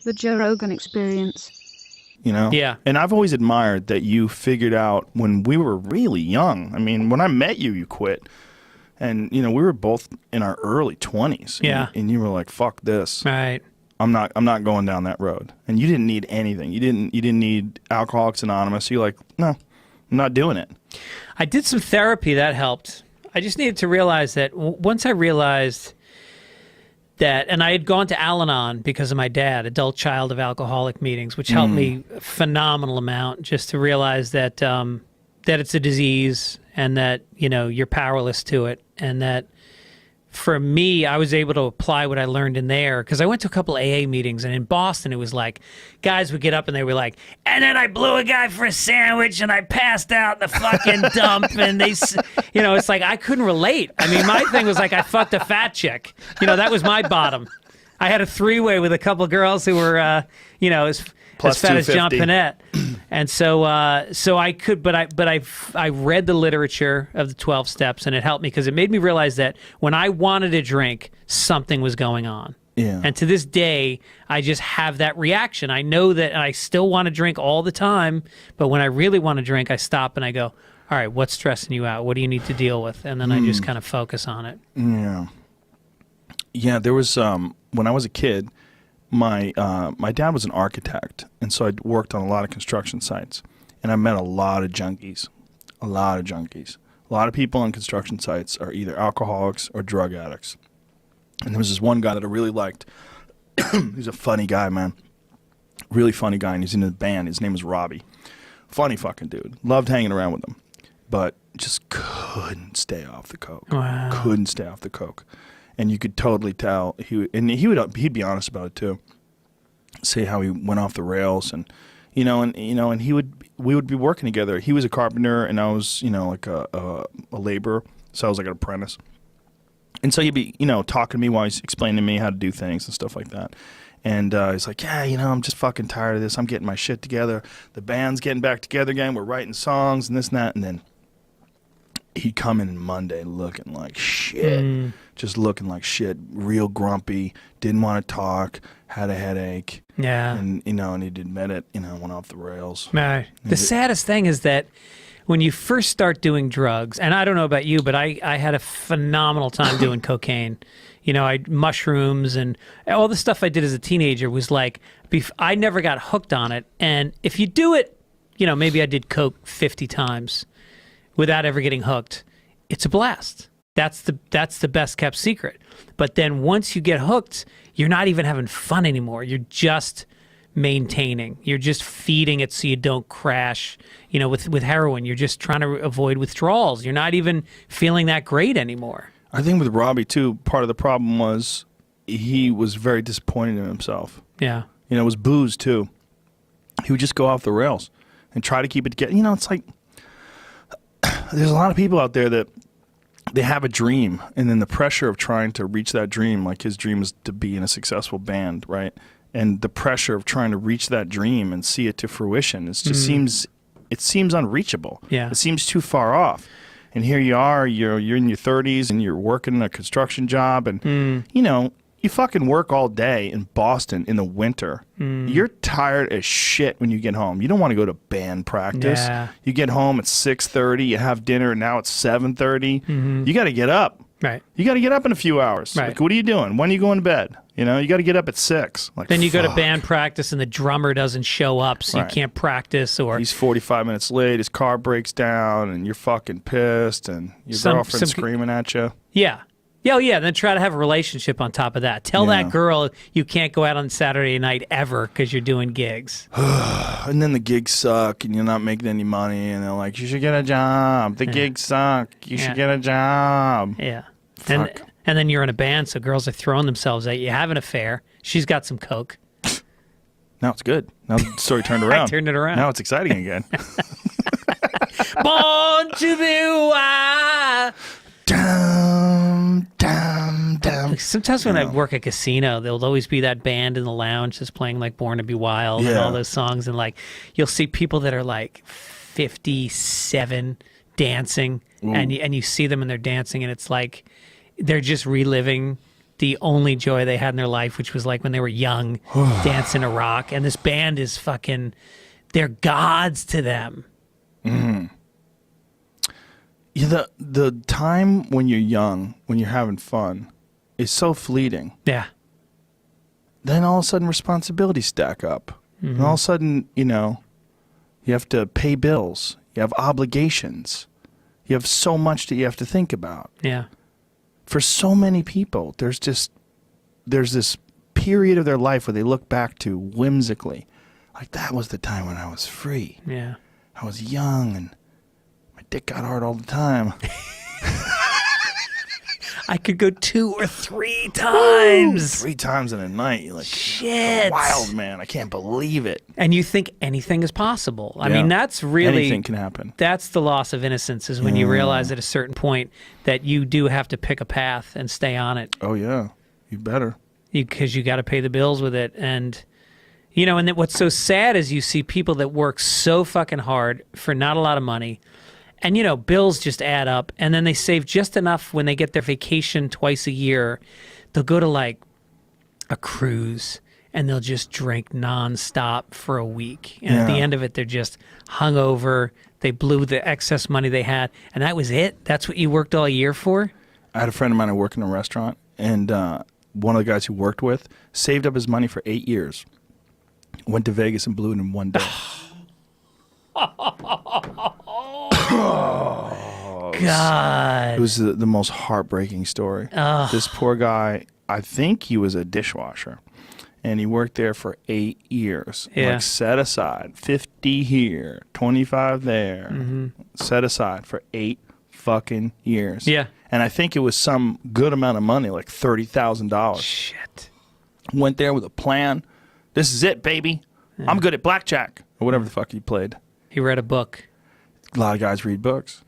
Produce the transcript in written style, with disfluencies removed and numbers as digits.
The Joe Rogan Experience. You know? Yeah. And I've always admired that you figured out when we were really young. I mean, when I met you, you quit. And, you know, we were both in our early 20s. Yeah. And you were like, fuck this. Right. I'm not going down that road. And you didn't need anything. You didn't need Alcoholics Anonymous. You're like, no, I'm not doing it. I did some therapy. That helped. I just needed to realize that once I realized that, and I had gone to Al-Anon because of my dad, adult child of alcoholic meetings, which helped me a phenomenal amount, just to realize that that it's a disease and that, you know, you're powerless to it. And that for me, I was able to apply what I learned in there, because I went to a couple AA meetings, and in Boston it was like guys would get up and they were like, and then I blew a guy for a sandwich and I passed out in the fucking dump, and they, you know, it's like I couldn't relate. I mean, my thing was like I fucked a fat chick. You know, that was my bottom. I had a three-way with a couple girls who were, you know, as fat as John Panette. And so I could, but I read the literature of the 12 steps, and it helped me because it made me realize that when I wanted a drink, something was going on. Yeah. And to this day, I just have that reaction. I know that I still want to drink all the time, but when I really want to drink, I stop and I go, all right, what's stressing you out? What do you need to deal with? And then I just kind of focus on it. Yeah. Yeah, there was, when I was a kid, my dad was an architect, and so I worked on a lot of construction sites, and I met a lot of junkies. A lot of people on construction sites are either alcoholics or drug addicts. And there was this one guy that I really liked. He's a funny guy, man. Really funny guy, and he's in a band. His name is Robbie. Funny fucking dude. Loved hanging around with him, but just couldn't stay off the coke. Wow. Couldn't stay off the coke. And you could totally tell he'd be honest about it too. Say how he went off the rails, and we would be working together. He was a carpenter, and I was like a laborer, so I was like an apprentice. And so he'd be talking to me while he's explaining to me how to do things and stuff like that. And he's like, yeah, I'm just fucking tired of this. I'm getting my shit together. The band's getting back together again. We're writing songs and this and that. And then he'd come in Monday looking like shit. Just looking like shit, real grumpy, didn't want to talk, had a headache. Yeah. And, and he'd admit it, went off the rails. Right. The saddest thing is that when you first start doing drugs, and I don't know about you, but I had a phenomenal time doing cocaine. I mushrooms and all the stuff I did as a teenager was like, I never got hooked on it. And if you do it, maybe I did coke 50 times without ever getting hooked, it's a blast. That's the best kept secret. But then once you get hooked, you're not even having fun anymore. You're just maintaining. You're just feeding it so you don't crash. With heroin, you're just trying to avoid withdrawals. You're not even feeling that great anymore. I think with Robbie too, part of the problem was he was very disappointed in himself. Yeah. It was booze too. He would just go off the rails and try to keep it together. It's like there's a lot of people out there that they have a dream, and then the pressure of trying to reach that dream, like his dream is to be in a successful band, right? And the pressure of trying to reach that dream and see it to fruition, it seems unreachable. Yeah. It seems too far off. And here you are, you're in your 30s, and you're working a construction job, and you fucking work all day in Boston in the winter. You're tired as shit when you get home. You don't want to go to band practice. Yeah. You get home at 6:30, you have dinner, and now it's 7:30. You got to get up. Right. You got to get up in a few hours. Right. Like, what are you doing? When are you going to bed? You got to get up at 6. Like, then you go to fuck. band practice and the drummer doesn't show up, so Right. you can't practice. Or He's 45 minutes late, his car breaks down, and you're fucking pissed, and your girlfriend's screaming at you. Yeah. Yeah, yeah. Then try to have a relationship on top of that. Tell that girl you can't go out on Saturday night ever because you're doing gigs. And then the gigs suck, and you're not making any money, and they're like, you should get a job. The gigs suck. You should get a job. Yeah. Fuck. And then you're in a band, so girls are throwing themselves at you. Have an affair. She's got some coke. Now it's good. Now the story turned around. I turned it around. Now it's exciting again. Born to be wild. Dum, dum, dum. Sometimes when I work at a casino, there'll always be that band in the lounge just playing like Born to be Wild and all those songs. And like you'll see people that are like 57 dancing, and you see them and they're dancing, and it's like they're just reliving the only joy they had in their life, which was like when they were young, dancing a rock. And this band is fucking, they're gods to them. Yeah, the time when you're young, when you're having fun, is so fleeting. Yeah. Then all of a sudden responsibilities stack up. And all of a sudden, you know, you have to pay bills. You have obligations. You have so much that you have to think about. Yeah. For so many people, there's this period of their life where they look back to whimsically. Like, that was the time when I was free. Yeah. I was young and my dick got hard all the time. I could go 2 or 3 times. 3 times in a night. You're like, Shit. wild, man. I can't believe it. And you think anything is possible. I Yeah. mean, that's really... Anything can happen. That's the loss of innocence, is when you realize at a certain point that you do have to pick a path and stay on it. Oh, yeah. You better. Because you got to pay the bills with it. And, you know, and then what's so sad is you see people that work so fucking hard for not a lot of money. And, you know, bills just add up. And then they save just enough when they get their vacation twice a year. They'll go to, like, a cruise, and they'll just drink nonstop for a week. And at the end of it, they're just hungover. They blew the excess money they had. And that was it? That's what you worked all year for? I had a friend of mine who worked in a restaurant, and one of the guys who worked with saved up his money for 8 years. Went to Vegas and blew it in one day. God. It was the most heartbreaking story. This poor guy, I think he was a dishwasher, and he worked there for 8 years. Yeah. Like, set aside 50 here, 25 there, set aside for 8 fucking years. Yeah. And I think it was some good amount of money, like $30,000. Shit. Went there with a plan. This is it, baby. I'm good at blackjack, or whatever the fuck he played. He read a book. A lot of guys read books.